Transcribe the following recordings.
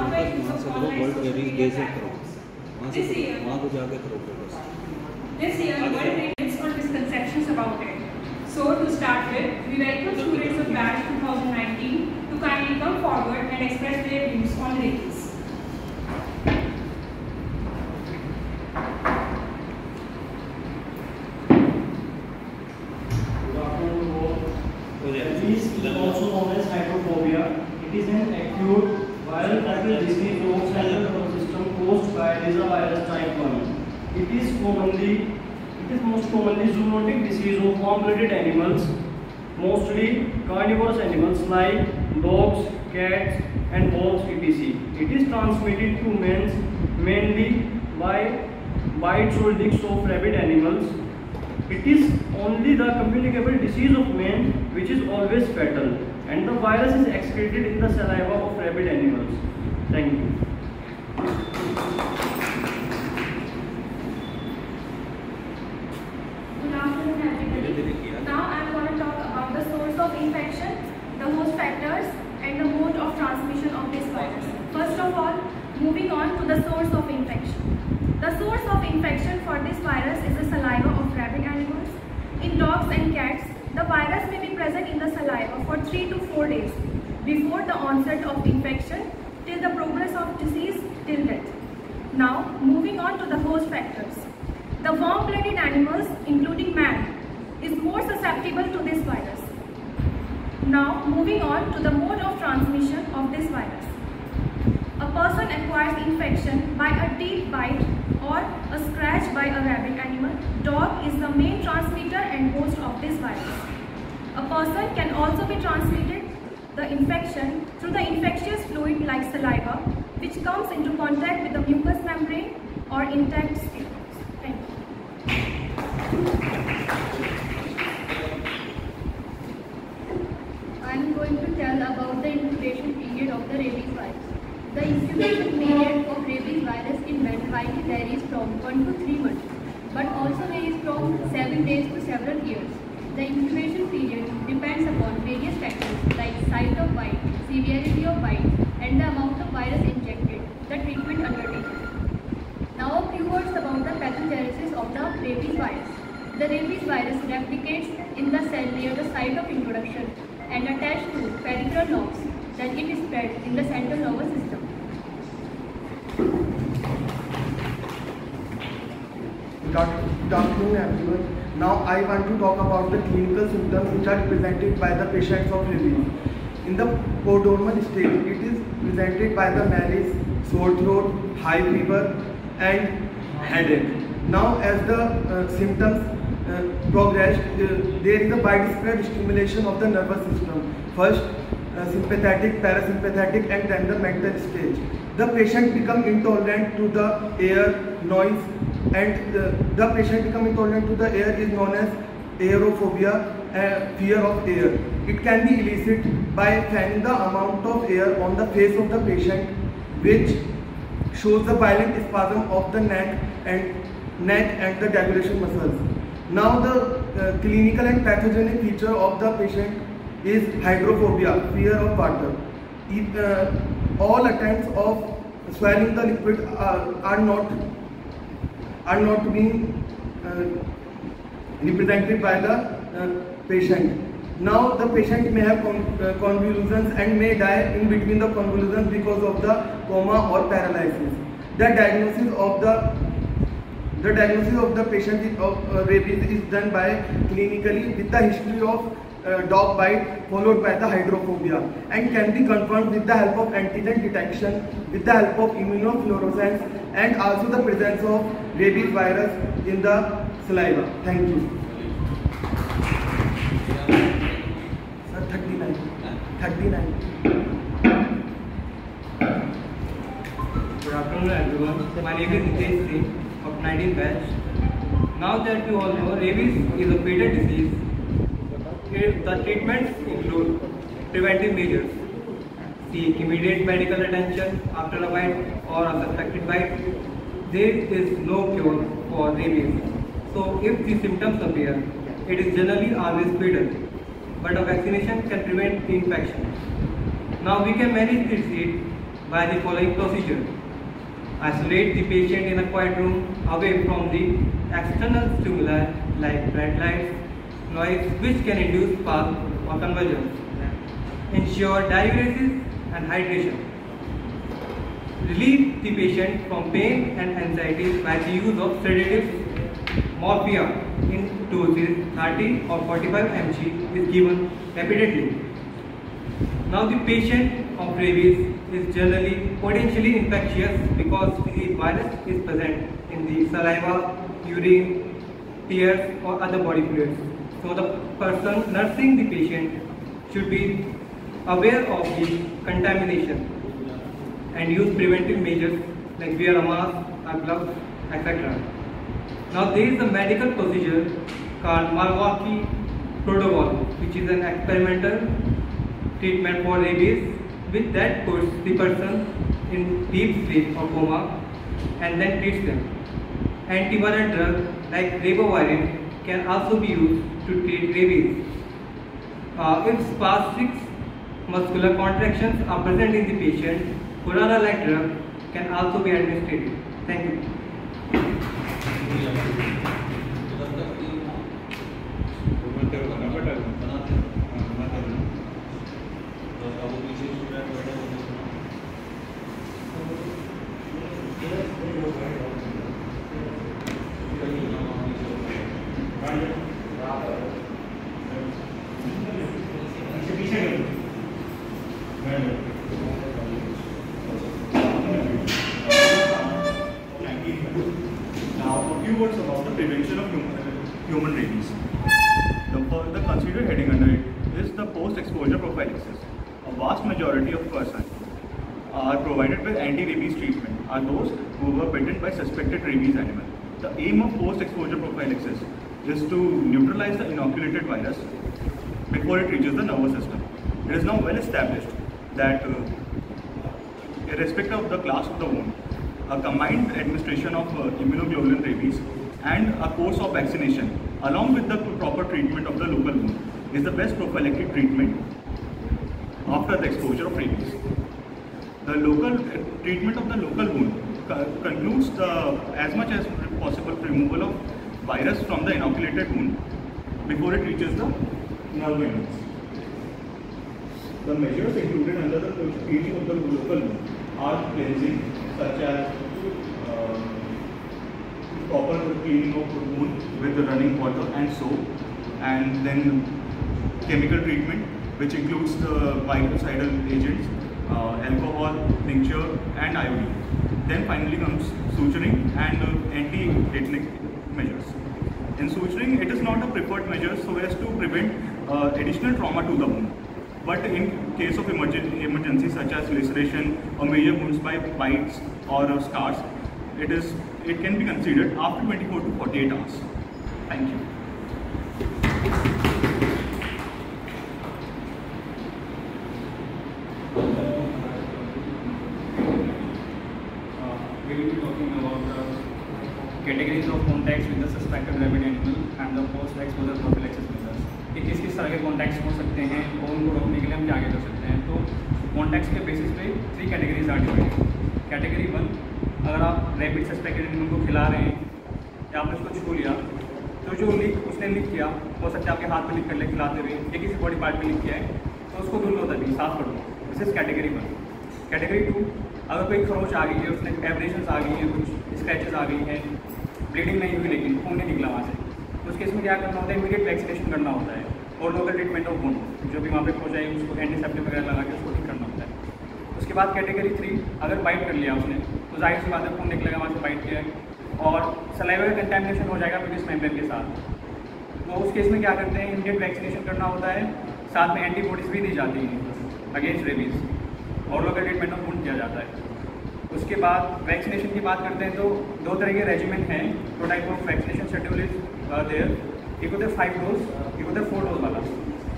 Focus वहाँ से करो, वर्ल्ड रेबीज डे से करो, वहाँ से करो, वहाँ को जाके करो focus. This year, World Rabies on misconceptions about it. So, to start with, we welcome students of batch 2019 to kindly come forward and express their views on rabies. Rabies is also known as hydrophobia. It is an acute viral fatal disease of central nervous system caused by Rizavirus type 1. It is most commonly zoonotic disease of warm-blooded animals, mostly carnivorous animals like dogs, cats, and wolves, etc. It is transmitted to men mainly by bites or licks of rabid animals. It is only the communicable disease of man which is always fatal, and the virus is excreted in the saliva of rabid animals. Thank you. Good afternoon, everybody. Now I am going to talk about the source of infection, the host factors, and the mode of transmission of this virus. First of all, moving on to the source of infection. The source of infection for this virus is the saliva of rabid animals. In dogs and cats, the virus may be present in the saliva for 3 to 4 days before the onset of infection till the progress of disease till death. Now, moving on to the host factors. The warm-blooded animals, including man, is more susceptible to this virus. Now, moving on to the mode of transmission of this virus. A person acquires infection by a teeth bite or a scratch by a rabid animal. Dog is the main transmitter and host of this virus. A person can also be transmitted the infection through the infectious fluid like saliva, which comes into contact with the mucous membrane or intact skin. Thank you. I am going to tell about the incubation period of the rabies virus. The incubation period of rabies virus in men highly varies from 1 to 3 months, but also varies from 7 days to several years. The incubation period depends upon various factors like site of bite, severity of bite, and the amount of virus injected, the treatment undertaken. Now a few words about the pathogenesis of the rabies virus. The rabies virus replicates in the cell near the site of introduction and attached to peripheral nerves. Then it is spread in the central nervous system. Good afternoon, everyone. Now I want to talk about the clinical symptoms which are presented by the patients of rabies. In the prodromal stage, it is presented by the malaise, sore throat, high fever, and headache. Now, as the symptoms progress, there is a widespread stimulation of the nervous system. First, sympathetic, parasympathetic, and then the mental stage. The patient becomes intolerant to the air, noise, and the patient becomes intolerant to the air is known as aerophobia, fear of air. It can be elicited by fanning the amount of air on the face of the patient, which shows the violent spasm of the neck and the deglutition muscles. Now the clinical and pathogenic feature of the patient is hydrophobia, fear of water. All attempts of swallowing the liquid are not being represented by the patient. Now the patient may have convulsions and may die in between the convulsions because of the coma or paralysis. The diagnosis of the patient of rabies is done by clinically with the history of dog bite followed by the hydrophobia, and can be confirmed with the help of antigen detection, with the help of immunofluorescence, and also the presence of rabies virus in the saliva. Thank you. Sir, 39. Good afternoon, everyone. My name is Nitesh Singh of 19th batch. Now that you all know, rabies is a fatal disease. The treatments include preventive measures. Seek immediate medical attention after a bite or a suspected bite. There is no cure for rabies. So if the symptoms appear, it is generally always fatal. But a vaccination can prevent the infection. Now we can manage the disease by the following procedure. Isolate the patient in a quiet room away from the external stimuli like bright lights, noise which can induce spark or convulsions. Ensure diuresis and hydration. Relieve the patient from pain and anxiety by the use of sedatives. Morphia in doses 30 or 45 mg is given repeatedly. Now the patient of rabies is generally potentially infectious because the virus is present in the saliva, urine, tears or other body fluids. So the person nursing the patient should be aware of the contamination and use preventive measures like wear a mask, a glove, etc. Now there is a medical procedure called Milwaukee Protocol, which is an experimental treatment for rabies, with that puts the person in deep sleep or coma and then treats them. Antiviral drugs like ribavirin can also be used to treat rabies. If spastic muscular contractions are present in the patient, Curara-like drug can also be administered. Thank you. Now, a few words about the prevention of human rabies. The considered heading under it is the post-exposure prophylaxis. A vast majority of persons are provided with anti-rabies treatment are those who were bitten by suspected rabies animal. The aim of post-exposure prophylaxis is to neutralize the inoculated virus before it reaches the nervous system. It is now well established that irrespective of the class of the wound, a combined administration of immunoglobulin rabies and a course of vaccination along with the proper treatment of the local wound is the best prophylactic treatment after the exposure of rabies. The local treatment of the local wound concludes as much as possible removal of virus from the inoculated wound before it reaches the nerve endings. The measures included under the treating of the local wound are cleansing, such as proper cleaning of the wound with the running water and soap, and then chemical treatment, which includes the virucidal agents, alcohol, tincture, and iodine. Then finally comes suturing and anti-tetanic measures. In suturing, it is not a preferred measure so as to prevent additional trauma to the wound. But in case of emergency such as laceration or major wounds by bites or scars, it can be considered after 24 to 48 hours. Thank you. We will be talking about the categories of contacts with the suspected rabid animal and the post-exposure prophylaxis measures. कि किस किस तरह के contacts हो सकते हैं और उनको रोकने के लिए हम क्या क्या कर सकते हैं. तो कॉन्टैक्ट्स के बेसिस पे 3 कैटेगरीज आर डिवाइडेड. कैटेगरी 1, अगर आप रैबिड सस्पेक्टेड एनिमल को खिला रहे हैं या आपने उसको छू लिया तो जो उसने लिक किया, हो सकता है आपके हाथ में लिक कर ले खिलाते हुए या किसी बॉडी पार्ट में लिक किया है तो उसको धुल लो तभी साफ कर दो. This is category 1. कैटेगरी 2, अगर कोई खरोच आ गई है, उसने एब्रेशंस आ गई हैं, कुछ स्क्रैचेस आ गई हैं, ब्लीडिंग नहीं हुई लेकिन खून नहीं निकला वहाँ से, तो उस केस में क्या करना होता है, इमीडिएट वैक्सीनेशन करना होता है और लोकल ट्रीटमेंट ऑफ वुंड, जो भी वहाँ पे हो जाए उसको एंटीसेप्टिक वगैरह लगा के उसको ठीक करना होता है. उसके बाद कैटेगरी 3, अगर बाइट कर लिया उसने तो जाहिर सी बात है खून निकलेगा वहाँ से बाइट किया है और सलाइवा का कंटेमिनेशन हो जाएगा म्यूकस मेम्ब्रेन के साथ. तो उस केस में क्या करते हैं, इमीडिएट वैक्सीनेशन करना होता है, साथ में एंटीबॉडीज़ भी दी जाती हैं अगेंस्ट रेबीज़ और लोकल ट्रीटमेंट ऑफ वुंड किया जाता है. उसके बाद वैक्सीनेशन की बात करते हैं तो 2 तरह के रेजिमेंट हैं. 2 type of vaccination schedule is there. एक होता है 5 डोज, एक होता है 4 डोज वाला.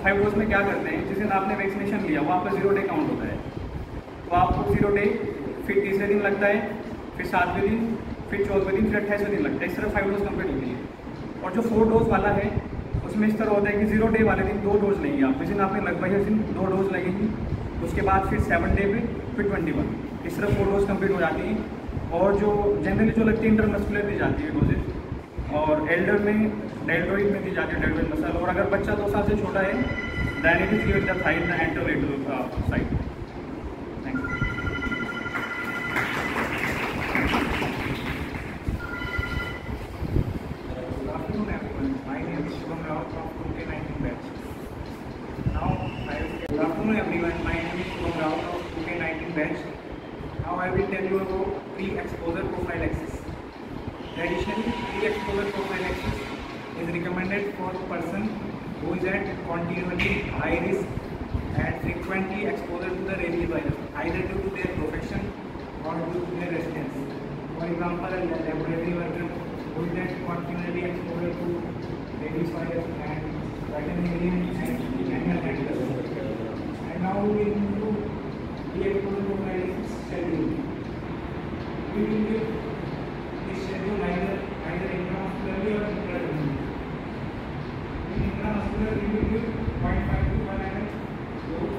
5 डोज में क्या करते हैं, जिस दिन आपने वैक्सीनेशन लिया वो आपका 0 डे काउंट होता है, तो आपको 0 डे, फिर तीसरे दिन लगता है, फिर 7वें दिन, फिर 14वें दिन, फिर 28वें दिन लगता है. इस तरह 5 डोज कंप्लीट होती है. और जो 4 डोज वाला है उसमें इस तरह होता है कि 0 डे वाले दिन 2 डोज लेंगे आप, जिस दिन आपने लगवाई है उस दिन 2 डोज लगेंगी. उसके बाद फिर 7 डे पे फिर 21. इस तरह 4 डोज कंप्लीट हो जाती हैं। और जो जनरली जो लगती है इंटरमस्कुलर दी जाती है डोजेज, और एल्डर में डेल्टोइड में दी जाती है डेल्टोइड मसल, और अगर बच्चा 2 साल से छोटा है then it is given the thigh the anterolateral side. Thank you. Good afternoon everyone. My name is Shubham Rao from 2K19 batch. Good afternoon everyone. My name is Shubham Rao from 2K19 batch. Now I will tell you about pre-exposure prophylaxis. Traditionally, pre-exposure prophylaxis is recommended for a person who is at continually high risk and frequently exposure to the rabies virus, either due to their profession or due to their residence. For example, a laboratory worker who is at continually exposure to rabies virus and veterinarian and animal handlers. And now we will move to pre-exposure prophylaxis schedule. We will give this schedule either intramuscularly or intradermally. Intramuscular we will give 0.5 to 1 ml dose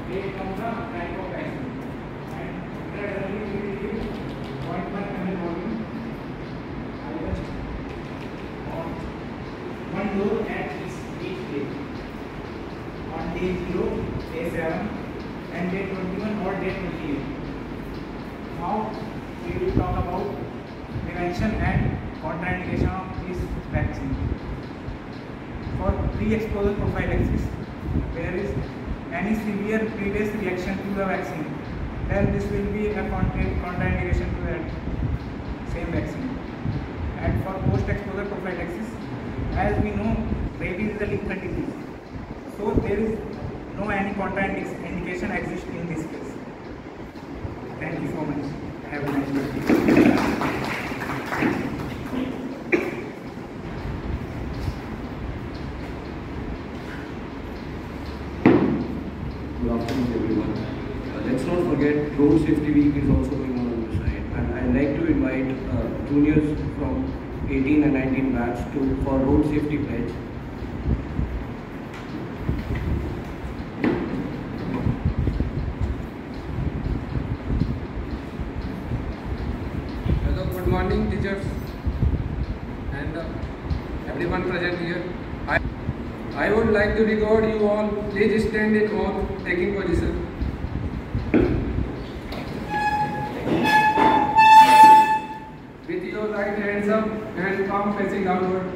based on the type of vaccine, and intradermally we will give 0.1 ml volume either on 1 dose at each day on day 0, day 7 and day 21 or day 28. Now we will talk about prevention and contraindication of this vaccine. For pre-exposure prophylaxis, there is any severe previous reaction to the vaccine, then this will be a contraindication to that same vaccine. And for post-exposure prophylaxis, as we know, rabies is a lethal disease, so there is no any contraindication exists in this case. Thank you so much. Have a nice day. Good afternoon everyone. Let's not forget Road Safety Week is also going on this side, and I'd like to invite juniors from 18 and 19 batch for road safety pledge. Hello, good morning teachers and everyone present here. I would like to record you all. Please stand in oath, taking position. With your right hands up and palm facing downward.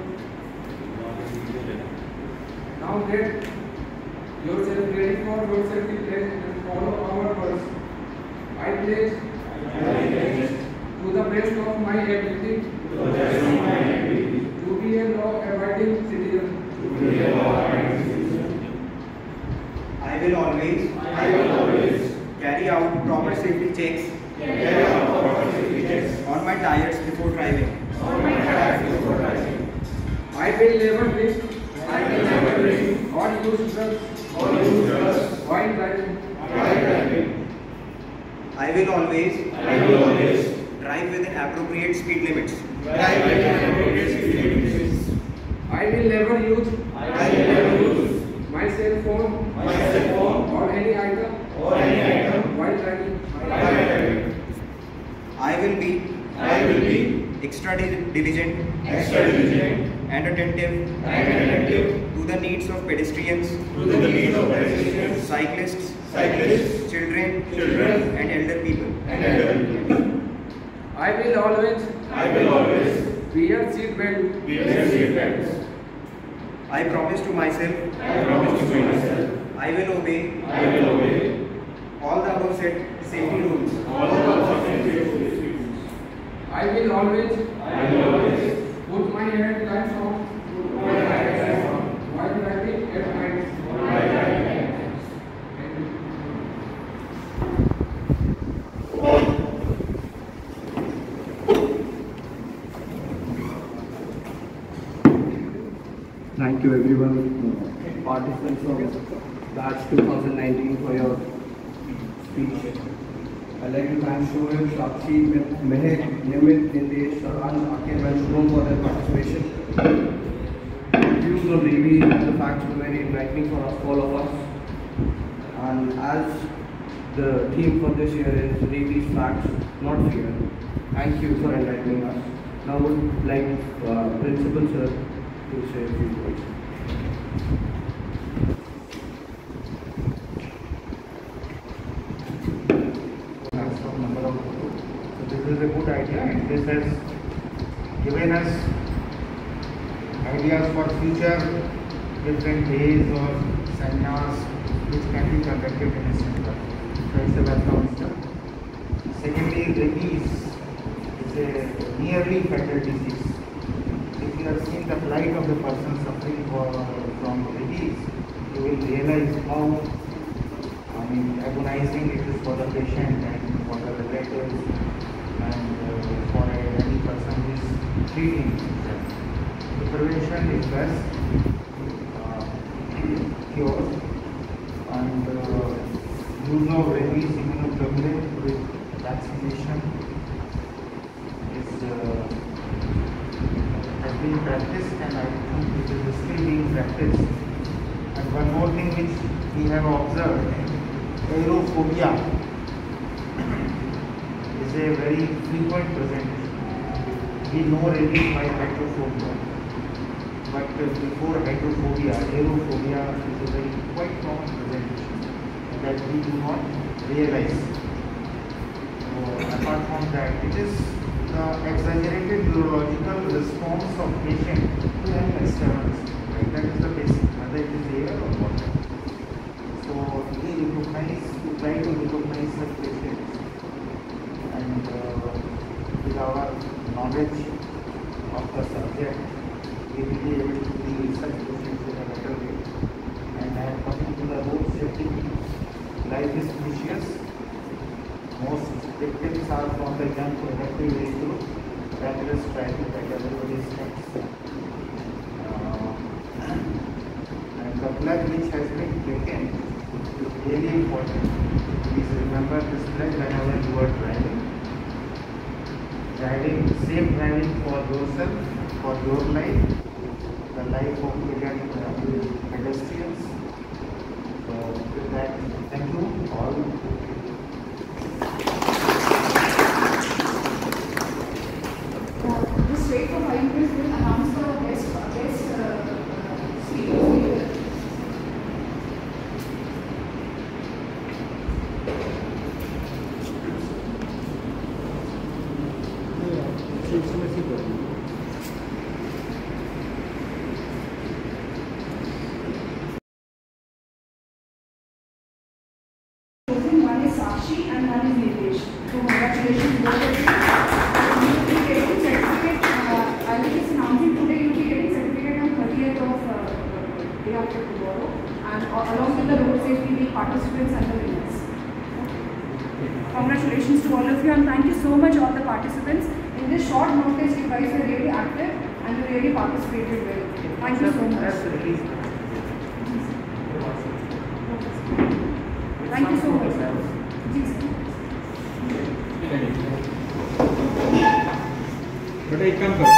Now get yourself ready for road safety pledge and follow our words. I pledge to the best of my ability to be a law-abiding citizen. I will always carry out proper safety checks on my tires before driving. I will never drink or use drugs while driving. I will always drive within appropriate speed limits. I will never use my cell phone or any item while driving. I will be extra diligent and attentive to the needs of pedestrians, cyclists, children and elder people. I will always wear seat belts. I promise to myself I will obey all the above set safety rules. I will always put my headlights on while driving at night. Thank you everyone, participants of batch 2019 for your speech. I'd like to thank Shoaib, Shakshi, Mehek, Nimit, Nindesh, Saran, Akib and Shubham for their participation. Views on rabies and the facts were very enlightening for us, all of us. And as The theme for this year is rabies facts, not fear. Thank you for enlightening us. Now I would like Principal Sir to say a few words. So this is a good idea, and this has given us ideas for future different days or seminars which can be conducted in a center. So it's a welcome step. Secondly, rabies is a nearly fatal disease. If you have seen the plight of the person suffering from rabies, you will realize how agonizing it is for the patient and for the relatives and for any person who is treating them. The prevention is best cure, and use of rabies immunoglobulin with vaccination has been practiced, and I think it is still being practiced. And one more thing which we have observed, aerophobia is a very frequent presentation. We know rabies by hydrophobia, but before hydrophobia, aerophobia is a very quite common presentation that we do not realize. So apart from that, it is the exaggerated neurological response of patient to an external stimulus. Right? That is the basic, whether it is air or water. So we try to recognize such patients, and with our knowledge of the subject, we will be able to deal such patients in a better way. And I am coming to the road safety. Life is precious. Most victims are from the young productive age group. Let us try to take everybody's steps. And the blood which has been taken is really important. Please remember this blood whenever you are driving. Safe driving for yourself, for your life, the life of pedestrians. So with that, thank you all. The State of High Press will announce the best speaker. One is Sakshi and one is Nilesh. So congratulations both of you. You will be getting certificate. I will just announce it today. You will be getting certificate on 30th of day after tomorrow, and along with the road safety week participants and the winners. Congratulations to all of you, and thank you so much all the participants. In this short notice, you guys were really active and you really participated well. Thank you so much. Thank you so much. बेटा एक काम करो